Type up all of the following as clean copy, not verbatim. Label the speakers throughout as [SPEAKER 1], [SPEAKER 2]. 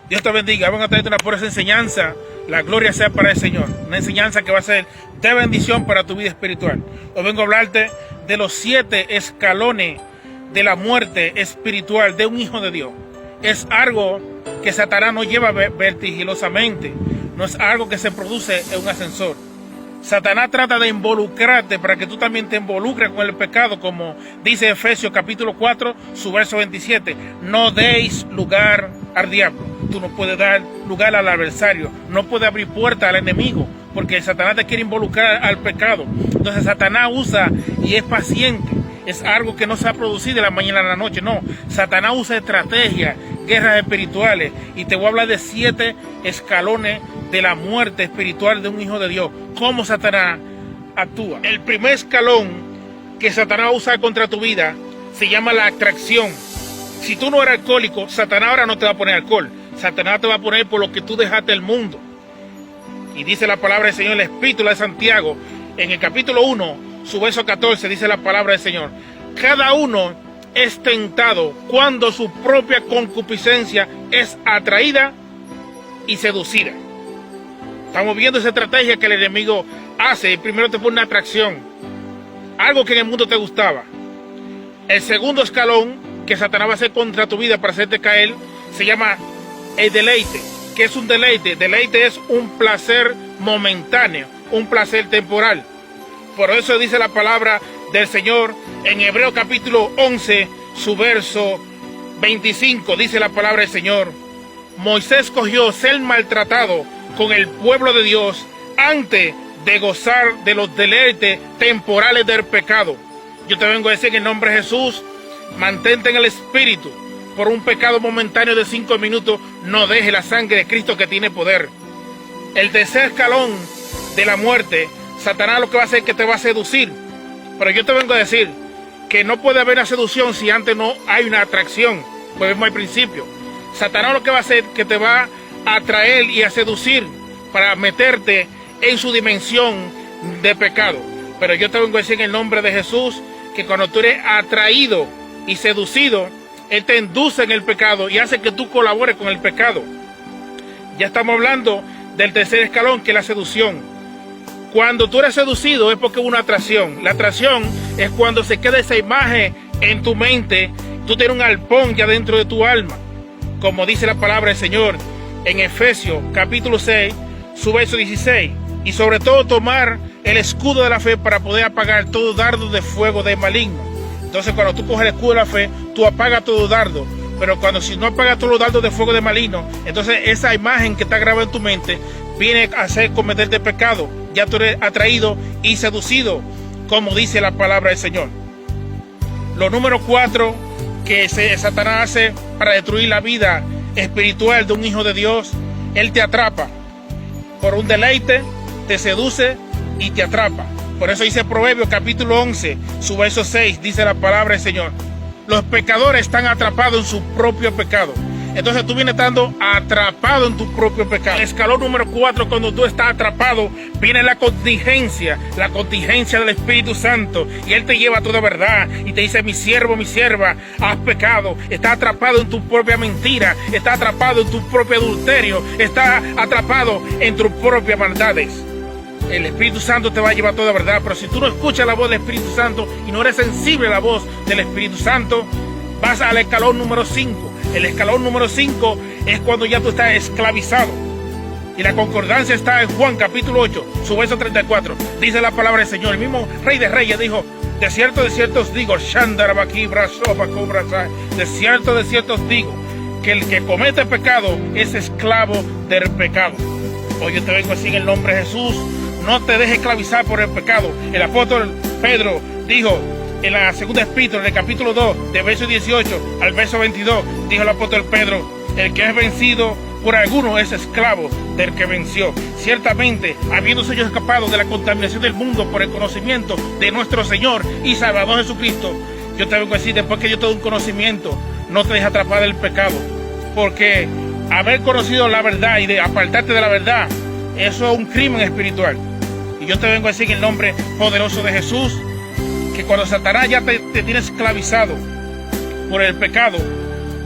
[SPEAKER 1] Dios te bendiga. Vamos a traerte una poderosa enseñanza. La gloria sea para el Señor. Una enseñanza que va a ser de bendición para tu vida espiritual. Hoy vengo a hablarte de los 7 escalones de la muerte espiritual de un hijo de Dios. Es algo que Satanás no lleva vertiginosamente. No es algo que se produce en un ascensor. Satanás trata de involucrarte para que tú también te involucres con el pecado, como dice Efesios capítulo 4, su verso 27. No deis lugar al diablo. Tú no puedes dar lugar al adversario, no puedes abrir puerta al enemigo, porque Satanás te quiere involucrar al pecado. Entonces Satanás usa y es paciente. Es algo que no se ha producido de la mañana a la noche, no. Satanás usa estrategias, guerras espirituales, y te voy a hablar de 7 escalones de la muerte espiritual de un hijo de Dios. ¿Cómo Satanás actúa? El primer escalón que Satanás usa contra tu vida se llama la atracción. Si tú no eres alcohólico, Satanás ahora no te va a poner alcohol. Satanás te va a poner por lo que tú dejaste del mundo. Y dice la palabra del Señor en la Epístola de Santiago, en el capítulo 1, su verso 14, dice la palabra del Señor: cada uno es tentado cuando su propia concupiscencia es atraída y seducida. Estamos viendo esa estrategia que el enemigo hace. Primero te pone una atracción, algo que en el mundo te gustaba. El segundo escalón que Satanás va a hacer contra tu vida para hacerte caer se llama el deleite. ¿Qué es un deleite? Deleite es un placer momentáneo, un placer temporal. Por eso dice la palabra del Señor en Hebreos capítulo 11, su verso 25, dice la palabra del Señor: Moisés escogió ser maltratado con el pueblo de Dios antes de gozar de los deleites temporales del pecado. Yo te vengo a decir en el nombre de Jesús, mantente en el Espíritu. Por un pecado momentáneo de 5 minutos, no deje la sangre de Cristo que tiene poder. El tercer escalón de la muerte, Satanás lo que va a hacer es que te va a seducir. Pero yo te vengo a decir que no puede haber una seducción si antes no hay una atracción. Pues vemos al principio. Satanás lo que va a hacer es que te va a atraer y a seducir para meterte en su dimensión de pecado. Pero yo te vengo a decir en el nombre de Jesús que cuando tú eres atraído y seducido, Él te induce en el pecado y hace que tú colabores con el pecado. Ya estamos hablando del tercer escalón, que es la seducción. Cuando tú eres seducido es porque hubo una atracción. La atracción es cuando se queda esa imagen en tu mente. Tú tienes un arpón ya dentro de tu alma, como dice la palabra del Señor en Efesios capítulo 6, su verso 16. Y sobre todo tomar el escudo de la fe para poder apagar todo dardo de fuego de maligno. Entonces cuando tú coges el escudo de la fe, tú apagas todo dardo. Pero si no apagas todos los dardos de fuego de maligno, entonces esa imagen que está grabada en tu mente viene a hacer cometerte pecado. Ya tú eres atraído y seducido, como dice la palabra del Señor. Lo número 4 que Satanás hace para destruir la vida espiritual de un hijo de Dios: Él te atrapa. Por un deleite, te seduce y te atrapa. Por eso dice Proverbios capítulo 11, su verso 6, dice la palabra del Señor: los pecadores están atrapados en su propio pecado. Entonces tú vienes estando atrapado en tu propio pecado. El escalón número 4, cuando tú estás atrapado, viene la contingencia del Espíritu Santo. Y Él te lleva a toda verdad y te dice: mi siervo, mi sierva, has pecado. Estás atrapado en tu propia mentira, estás atrapado en tu propio adulterio, estás atrapado en tus propias maldades. El Espíritu Santo te va a llevar a toda verdad, pero si tú no escuchas la voz del Espíritu Santo y no eres sensible a la voz del Espíritu Santo, vas al escalón número 5. El escalón número 5 es cuando ya tú estás esclavizado. Y la concordancia está en Juan capítulo 8, su verso 34. Dice la palabra del Señor. El mismo Rey de Reyes dijo: de cierto os digo, de cierto os digo, que el que comete pecado es esclavo del pecado. Hoy yo te vengo así en el nombre de Jesús. No te dejes esclavizar por el pecado. El apóstol Pedro dijo en la segunda epístola, del capítulo 2, de verso 18 al verso 22, dijo el apóstol Pedro: el que es vencido por alguno es esclavo del que venció. Ciertamente, habiéndose ellos escapado de la contaminación del mundo por el conocimiento de nuestro Señor y Salvador Jesucristo, yo te vengo a decir, después que yo te doy un conocimiento, no te dejes atrapar del pecado. Porque haber conocido la verdad y de apartarte de la verdad, eso es un crimen espiritual. Y yo te vengo a decir en el nombre poderoso de Jesús, que cuando Satanás ya te tiene esclavizado por el pecado,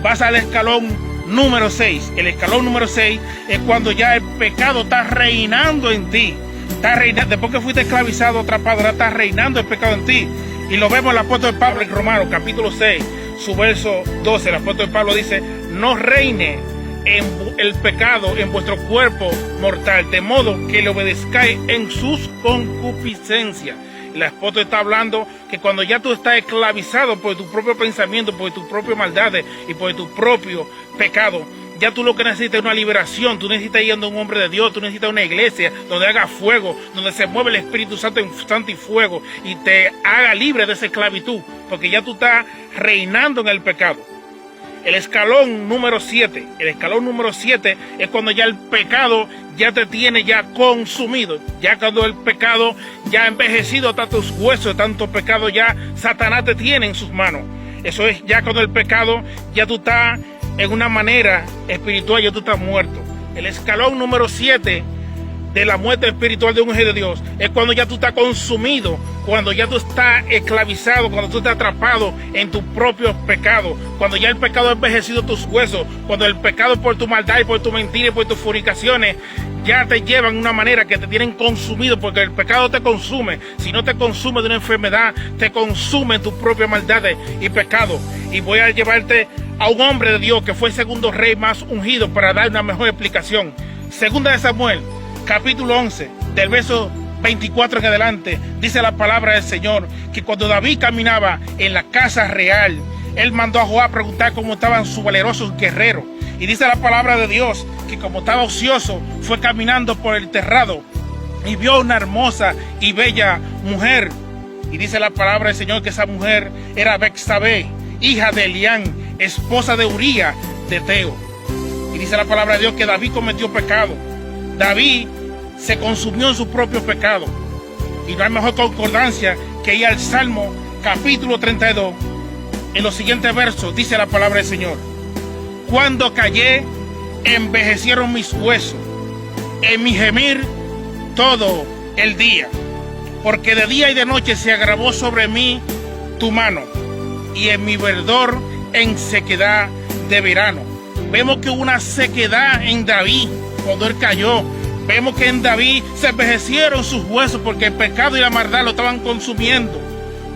[SPEAKER 1] vas al escalón número 6. El escalón número 6 es cuando ya el pecado está reinando en ti. Está reinando, después que fuiste esclavizado, atrapado, ahora está reinando el pecado en ti. Y lo vemos en el apóstol Pablo en Romanos, capítulo 6, su verso 12. El apóstol Pablo dice: no reine el pecado en vuestro cuerpo mortal, de modo que le obedezcáis en sus concupiscencias. El apóstol está hablando que cuando ya tú estás esclavizado por tu propio pensamiento, por tus propias maldades y por tu propio pecado, ya tú lo que necesitas es una liberación. Tú necesitas ir a un hombre de Dios, tú necesitas una iglesia donde haga fuego, donde se mueve el Espíritu Santo en santo y fuego y te haga libre de esa esclavitud, porque ya tú estás reinando en el pecado. El escalón número 7. El escalón número 7 es cuando ya el pecado ya te tiene ya consumido. Ya cuando el pecado ya ha envejecido hasta tus huesos, tanto pecado ya Satanás te tiene en sus manos. Eso es ya cuando el pecado ya tú estás en una manera espiritual, ya tú estás muerto. El escalón número 7 de la muerte espiritual de un hijo de Dios es cuando ya tú estás consumido, cuando ya tú estás esclavizado, cuando tú estás atrapado en tus propios pecados, cuando ya el pecado ha envejecido tus huesos, cuando el pecado por tu maldad y por tu mentira y por tus fornicaciones ya te llevan de una manera que te tienen consumido, porque el pecado te consume. Si no te consume de una enfermedad, te consume tus propias maldades y pecados. Y voy a llevarte a un hombre de Dios que fue el segundo rey más ungido para dar una mejor explicación. Segunda de Samuel, capítulo 11, del verso 24 en adelante, dice la palabra del Señor que cuando David caminaba en la casa real, él mandó a Joab preguntar cómo estaban sus valerosos guerreros. Y dice la palabra de Dios que como estaba ocioso, fue caminando por el terrado y vio una hermosa y bella mujer. Y dice la palabra del Señor que esa mujer era Betsabé, hija de Elián, esposa de Uría de Teo. Y dice la palabra de Dios que David cometió pecado. David se consumió en su propio pecado. Y no hay mejor concordancia que ir al Salmo capítulo 32. En los siguientes versos dice la palabra del Señor: cuando callé, envejecieron mis huesos, en mi gemir todo el día, porque de día y de noche se agravó sobre mí tu mano, y en mi verdor en sequedad de verano. Vemos que hubo una sequedad en David cuando él cayó. Vemos que en David se envejecieron sus huesos porque el pecado y la maldad lo estaban consumiendo.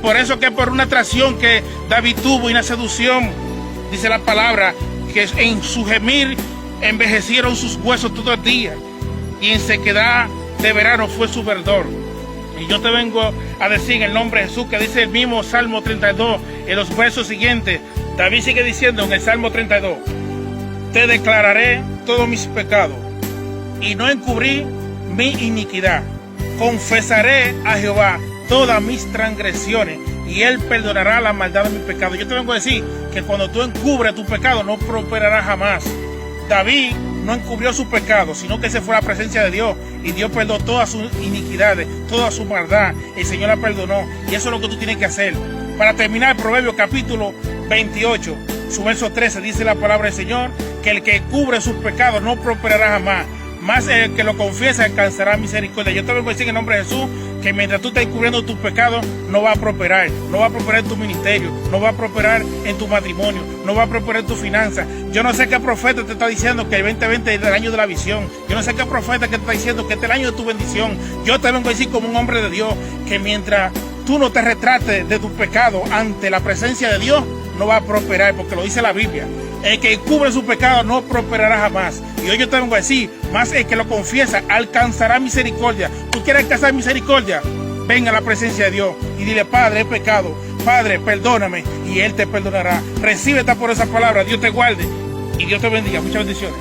[SPEAKER 1] Por eso que por una atracción que David tuvo y una seducción, dice la palabra, que en su gemir envejecieron sus huesos todo el día, y en sequedad de verano fue su verdor. Y yo te vengo a decir en el nombre de Jesús, que dice el mismo Salmo 32, en los versos siguientes, David sigue diciendo en el Salmo 32, te declararé todos mis pecados, y no encubrí mi iniquidad. Confesaré a Jehová todas mis transgresiones, y Él perdonará la maldad de mis pecados. Yo te vengo a decir que cuando tú encubres tu pecado, no prosperará jamás. David no encubrió su pecado, sino que se fue a la presencia de Dios, y Dios perdonó todas sus iniquidades, toda su maldad. El Señor la perdonó, y eso es lo que tú tienes que hacer. Para terminar, Proverbios capítulo 28, su verso 13, dice la palabra del Señor, que el que cubre sus pecados no prosperará jamás, más el que lo confiesa alcanzará misericordia. Yo te vengo a decir en el nombre de Jesús que mientras tú estés cubriendo tus pecados, no va a prosperar. No va a prosperar en tu ministerio, no va a prosperar en tu matrimonio, no va a prosperar en tu finanzas. Yo no sé qué profeta te está diciendo que el 2020 es el año de la visión. Yo no sé qué profeta que te está diciendo que este es el año de tu bendición. Yo te vengo a decir como un hombre de Dios que mientras tú no te retrates de tus pecados ante la presencia de Dios, no va a prosperar, porque lo dice la Biblia. El que cubre su pecado no prosperará jamás. Y hoy yo te vengo a decir, más el que lo confiesa alcanzará misericordia. ¿Tú quieres alcanzar misericordia? Ven a la presencia de Dios y dile: Padre, he pecado, Padre, perdóname, y Él te perdonará. Recibe esta por esa palabra. Dios te guarde y Dios te bendiga. Muchas bendiciones.